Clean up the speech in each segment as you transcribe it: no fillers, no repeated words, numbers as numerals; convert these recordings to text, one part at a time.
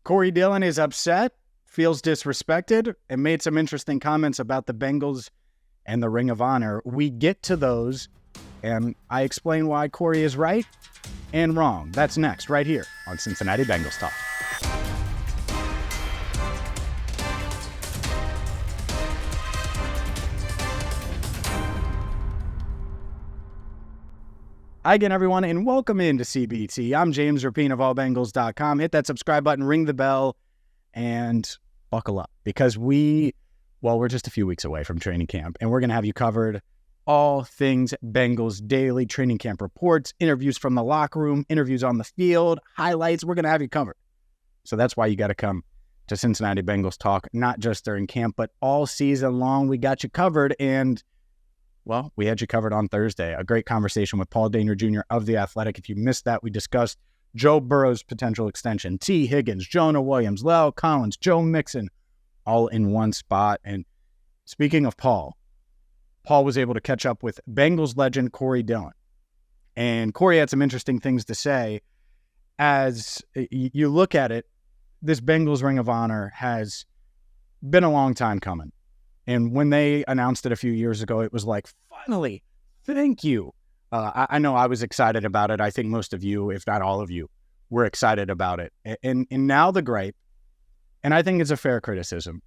Corey Dillon is upset, feels disrespected, and made some interesting comments about the Bengals and the Ring of Honor. We get to those, and I explain why Corey is right and wrong. That's next, right here on Cincinnati Bengals Talk. Hi again, everyone, and welcome into CBT. I'm James Rapien of allbengals.com. Hit that subscribe button, ring the bell, and buckle up because we're just a few weeks away from training camp, and we're going to have you covered all things Bengals daily, training camp reports, interviews from the locker room, interviews on the field, highlights. We're going to have you covered. So that's why you got to come to Cincinnati Bengals Talk, not just during camp, but all season long. We got you covered, and well, we had you covered on Thursday. A great conversation with Paul Dehner Jr. of The Athletic. If you missed that, we discussed Joe Burrow's potential extension, T. Higgins, Jonah Williams, Lyle Collins, Joe Mixon, all in one spot. And speaking of Paul was able to catch up with Bengals legend Corey Dillon. And Corey had some interesting things to say. As you look at it, this Bengals Ring of Honor has been a long time coming. And when they announced it a few years ago, it was like, finally, thank you. I know I was excited about it. I think most of you, if not all of you, were excited about it. And now the gripe, and I think it's a fair criticism,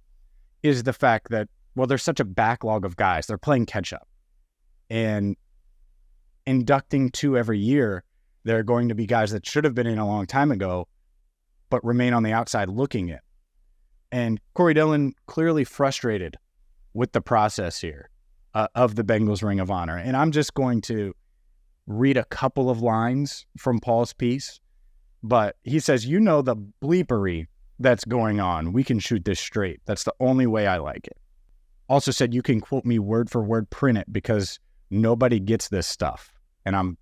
is the fact that, well, there's such a backlog of guys. They're playing catch-up. And inducting two every year, there are going to be guys that should have been in a long time ago, but remain on the outside looking in. And Corey Dillon clearly frustrated with the process here of the Bengals Ring of Honor. And I'm just going to read a couple of lines from Paul's piece. But he says, you know the bleepery that's going on. We can shoot this straight. That's the only way I like it. Also said, you can quote me word for word, print it, because nobody gets this stuff. And I'm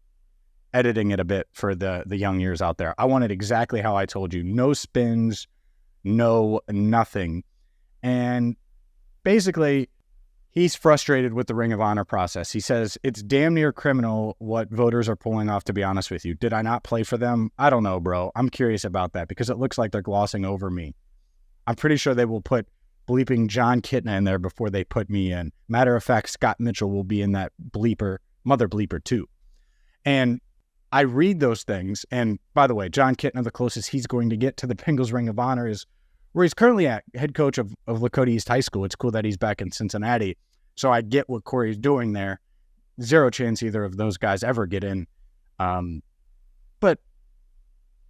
editing it a bit for the young ears out there. I want it exactly how I told you. No spins, no nothing. And basically, he's frustrated with the Ring of Honor process. He says, it's damn near criminal what voters are pulling off, to be honest with you. Did I not play for them? I don't know, bro. I'm curious about that because it looks like they're glossing over me. I'm pretty sure they will put bleeping John Kitna in there before they put me in. Matter of fact, Scott Mitchell will be in that mother bleeper too. And I read those things. And by the way, John Kitna, the closest he's going to get to the Bengals Ring of Honor is where he's currently at, head coach of Lakota East High School. It's cool that he's back in Cincinnati. So I get what Corey's doing there. Zero chance either of those guys ever get in. But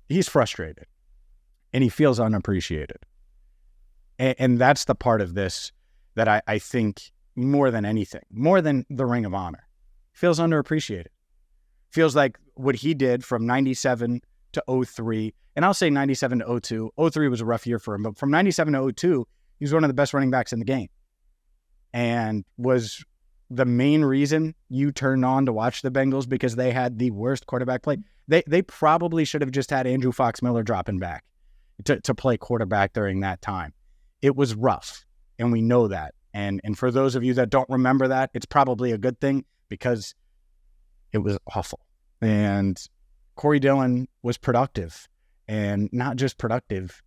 he's frustrated. And he feels unappreciated. And that's the part of this that I think more than anything, more than the Ring of Honor, feels underappreciated. Feels like what he did from 97 to 03, and I'll say 97 to 02. 03 was a rough year for him, but from 97 to 02, he was one of the best running backs in the game and was the main reason you turned on to watch the Bengals because they had the worst quarterback play. They probably should have just had Andrew Fox-Miller dropping back to play quarterback during that time. It was rough, and we know that. And for those of you that don't remember that, it's probably a good thing because it was awful. And Corey Dillon was productive, and not just productive,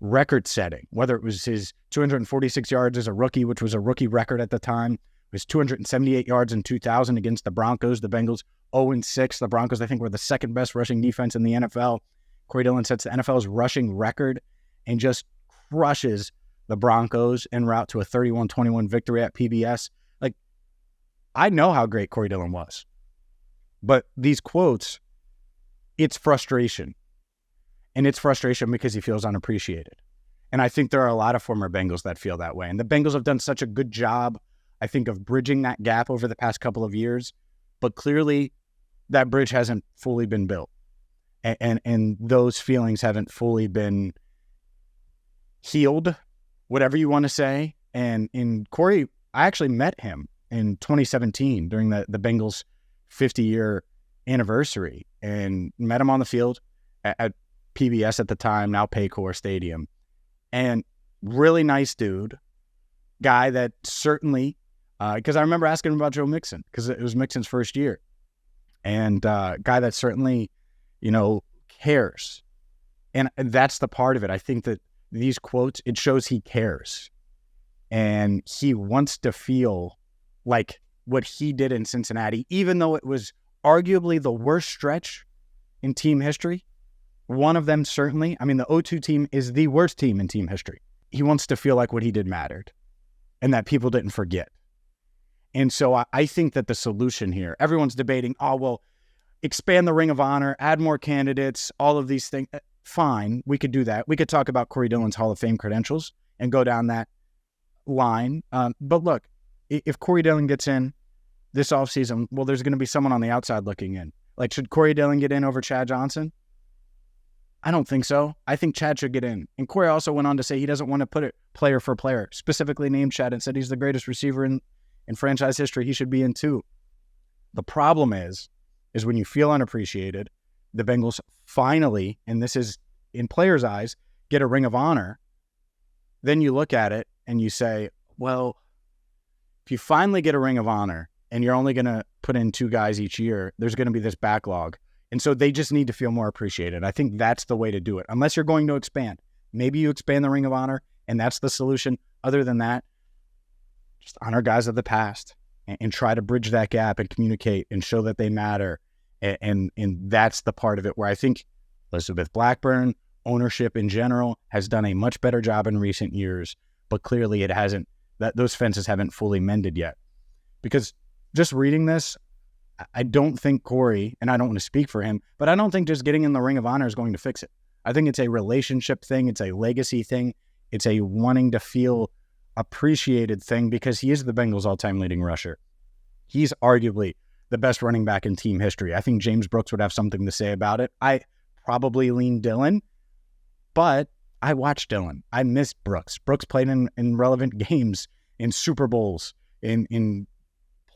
record-setting, whether it was his 246 yards as a rookie, which was a rookie record at the time, his 278 yards in 2000 against the Broncos, the Bengals 0-6. The Broncos, I think, were the second best rushing defense in the NFL. Corey Dillon sets the NFL's rushing record and just crushes the Broncos en route to a 31-21 victory at PBS. Like, I know how great Corey Dillon was. But these quotes, it's frustration. And it's frustration because he feels unappreciated. And I think there are a lot of former Bengals that feel that way. And the Bengals have done such a good job, I think, of bridging that gap over the past couple of years. But clearly, that bridge hasn't fully been built. And those feelings haven't fully been healed, whatever you want to say. And in Corey, I actually met him in 2017 during the Bengals 50-year anniversary and met him on the field at PBS at the time, now Paycor Stadium. And really nice dude, guy that certainly, because I remember asking him about Joe Mixon because it was Mixon's first year. And guy that certainly, cares. And that's the part of it. I think that these quotes, it shows he cares. And he wants to feel like what he did in Cincinnati, even though it was arguably the worst stretch in team history. One of them, certainly. I mean, the 0-2 team is the worst team in team history. He wants to feel like what he did mattered and that people didn't forget. And so I think that the solution here, everyone's debating, oh, well, expand the Ring of Honor, add more candidates, all of these things. Fine, we could do that. We could talk about Corey Dillon's Hall of Fame credentials and go down that line. But look, if Corey Dillon gets in this offseason, well, there's going to be someone on the outside looking in. Like, should Corey Dillon get in over Chad Johnson? I don't think so. I think Chad should get in. And Corey also went on to say he doesn't want to put it player for player, specifically named Chad and said he's the greatest receiver in franchise history. He should be in too. The problem is when you feel unappreciated, the Bengals finally, and this is in players' eyes, get a Ring of Honor. Then you look at it and you say, well, if you finally get a Ring of Honor and you're only going to put in 2 guys each year, there's going to be this backlog. And so they just need to feel more appreciated. I think that's the way to do it. Unless you're going to expand. Maybe you expand the Ring of Honor and that's the solution. Other than that, just honor guys of the past and try to bridge that gap and communicate and show that they matter. And that's the part of it where I think Elizabeth Blackburn, ownership in general, has done a much better job in recent years, but clearly it hasn't, those fences haven't fully mended yet. Because just reading this, I don't think Corey, and I don't want to speak for him, but I don't think just getting in the Ring of Honor is going to fix it. I think it's a relationship thing. It's a legacy thing. It's a wanting to feel appreciated thing because he is the Bengals' all-time leading rusher. He's arguably the best running back in team history. I think James Brooks would have something to say about it. I probably lean Dillon, but I watched Dillon. I miss Brooks. Brooks played in relevant games, in Super Bowls, in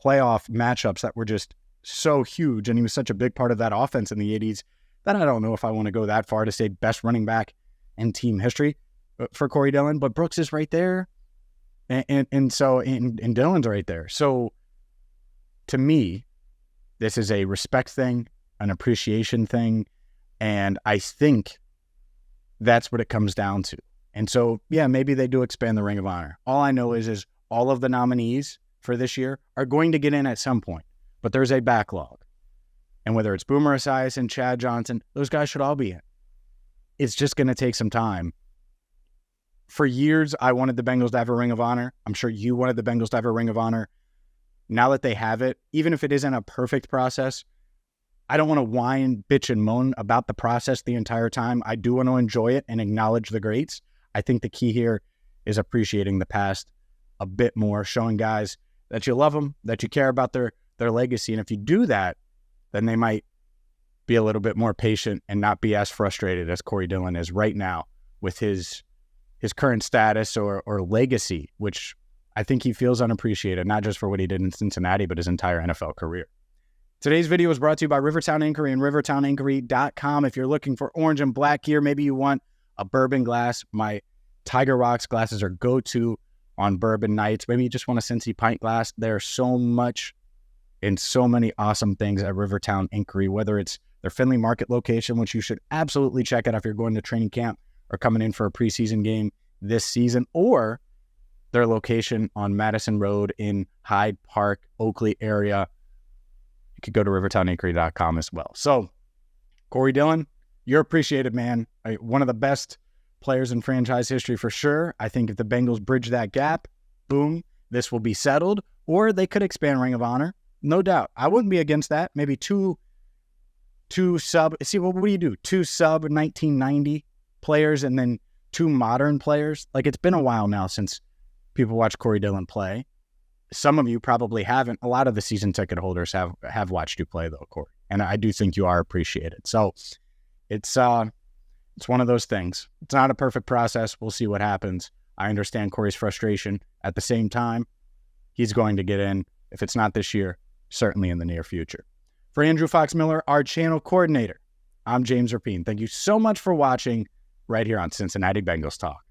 playoff matchups that were just so huge, and he was such a big part of that offense in the 80s that I don't know if I want to go that far to say best running back in team history for Corey Dillon, but Brooks is right there, and so Dillon's right there. So to me, this is a respect thing, an appreciation thing, and I think that's what it comes down to. And so, yeah, maybe they do expand the Ring of Honor. All I know is all of the nominees for this year are going to get in at some point, but there's a backlog. And whether it's Boomer Esiason, Chad Johnson, those guys should all be in. It's just going to take some time. For years, I wanted the Bengals to have a Ring of Honor. I'm sure you wanted the Bengals to have a Ring of Honor. Now that they have it, even if it isn't a perfect process, I don't want to whine, bitch, and moan about the process the entire time. I do want to enjoy it and acknowledge the greats. I think the key here is appreciating the past a bit more, showing guys that you love them, that you care about their legacy. And if you do that, then they might be a little bit more patient and not be as frustrated as Corey Dillon is right now with his current status or legacy, which I think he feels unappreciated, not just for what he did in Cincinnati, but his entire NFL career. Today's video was brought to you by Rivertown Inkery and rivertowninkery.com. If you're looking for orange and black gear, maybe you want a bourbon glass. My Tiger Rocks glasses are go-to on bourbon nights. Maybe you just want a Cincy pint glass. There's so much and so many awesome things at Rivertown Inkery, whether it's their Findlay Market location, which you should absolutely check out if you're going to training camp or coming in for a preseason game this season, or their location on Madison Road in Hyde Park, Oakley area. You could go to rivertowninkery.com as well. So, Corey Dillon, you're appreciated, man. One of the best players in franchise history for sure. I think if the Bengals bridge that gap, boom, this will be settled. Or they could expand Ring of Honor. No doubt. I wouldn't be against that. Maybe two sub. See, what do you do? 2 sub 1990 players and then 2 modern players. Like, it's been a while now since people watch Corey Dillon play. Some of you probably haven't. A lot of the season ticket holders have watched you play, though, Corey. And I do think you are appreciated. So it's one of those things. It's not a perfect process. We'll see what happens. I understand Corey's frustration. At the same time, he's going to get in. If it's not this year, certainly in the near future. For Andrew Fox Miller, our channel coordinator, I'm James Rapien. Thank you so much for watching right here on Cincinnati Bengals Talk.